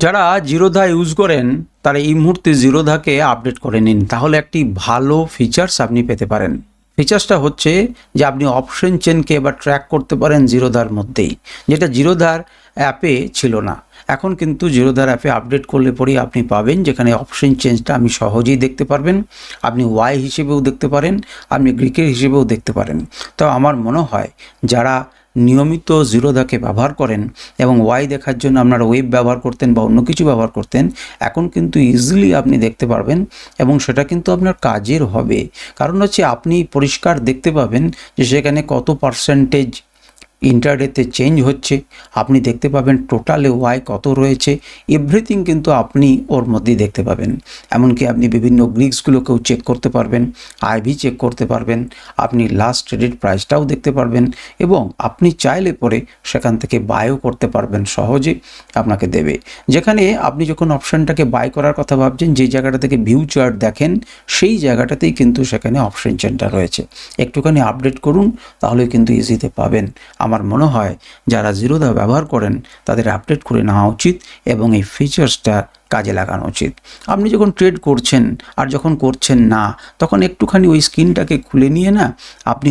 যারা জিরোধা ইউজ করেন তারা এই মুহূর্তে জিরোধাকে আপডেট করে নিন, তাহলে একটি ভালো ফিচার্স আপনি পেতে পারেন। ফিচার্সটা হচ্ছে যে আপনি অপশন চেনকে এবার ট্র্যাক করতে পারেন জিরোধার মধ্যেই, যেটা জিরোধার অ্যাপে ছিল না। এখন কিন্তু জিরোধার অ্যাপে আপডেট করলে পরেই আপনি পাবেন যেখানে অপশন চেঞ্জটা আপনি সহজেই দেখতে পারবেন। আপনি ওয়াই হিসেবেও দেখতে পারেন, আপনি গ্রিকের হিসেবেও দেখতে পারেন। তো আমার মনে হয় যারা নিয়মিত জিরোধাকে ব্যবহার করেন এবং ওয়াই দেখার জন্য আপনারা ওয়েব ব্যবহার করতেন বা অন্য কিছু ব্যবহার করতেন, এখন কিন্তু ইজিলি আপনি দেখতে পারবেন এবং সেটা কিন্তু আপনার কাজের হবে। কারণ হচ্ছে আপনি পরিষ্কার দেখতে পাবেন যে সেখানে কত পার্সেন্টেজ ইন্টারডেতে চেঞ্জ হচ্ছে, আপনি দেখতে পাবেন টোটালে ওয়াই কত রয়েছে, এভরিথিং কিন্তু আপনি ওর মধ্যেই দেখতে পাবেন। এমনকি আপনি বিভিন্ন গ্রিক্সগুলোকেও চেক করতে পারবেন, আইভি চেক করতে পারবেন, আপনি লাস্ট ট্রেডেড প্রাইসটাও দেখতে পারবেন এবং আপনি চাইলে পরে সেখান থেকে বাইও করতে পারবেন, সহজে আপনাকে দেবে। যেখানে আপনি যখন অপশানটাকে বাই করার কথা ভাবছেন, যে জায়গাটা থেকে ভিউ চার্ট দেখেন সেই জায়গাটাতেই কিন্তু সেখানে অপশন চেনটা রয়েছে। একটুখানি আপডেট করুন, তাহলে কিন্তু ইজিতে পাবেন। আমার মনে হয় যারা জিরোধা ব্যবহার করেন তাদের আপডেট করে নেওয়া উচিত এবং এই ফিচার্সটা কাজে লাগানো উচিত। আপনি যখন ট্রেড করছেন আর যখন করছেন না, তখন একটুখানি ওই স্ক্রিনটাকে খুলে নিয়ে না আপনি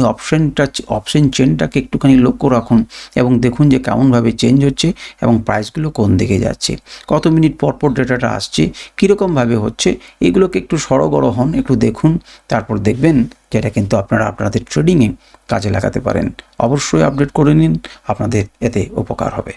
অপশন চেনটাকে একটুখানি লক্ষ্য রাখুন এবং দেখুন যে কেমনভাবে চেঞ্জ হচ্ছে এবং প্রাইসগুলো কোন দিকে যাচ্ছে, কত মিনিট পর পর ডেটাটা আসছে, কীরকমভাবে হচ্ছে, এগুলোকে একটু সড়গড় হন, একটু দেখুন, তারপর দেখবেন যেটা কিন্তু আপনারা আপনাদের ট্রেডিংয়ে কাজে লাগাতে পারেন। অবশ্যই আপডেট করে নিন, আপনাদের এতে উপকার হবে।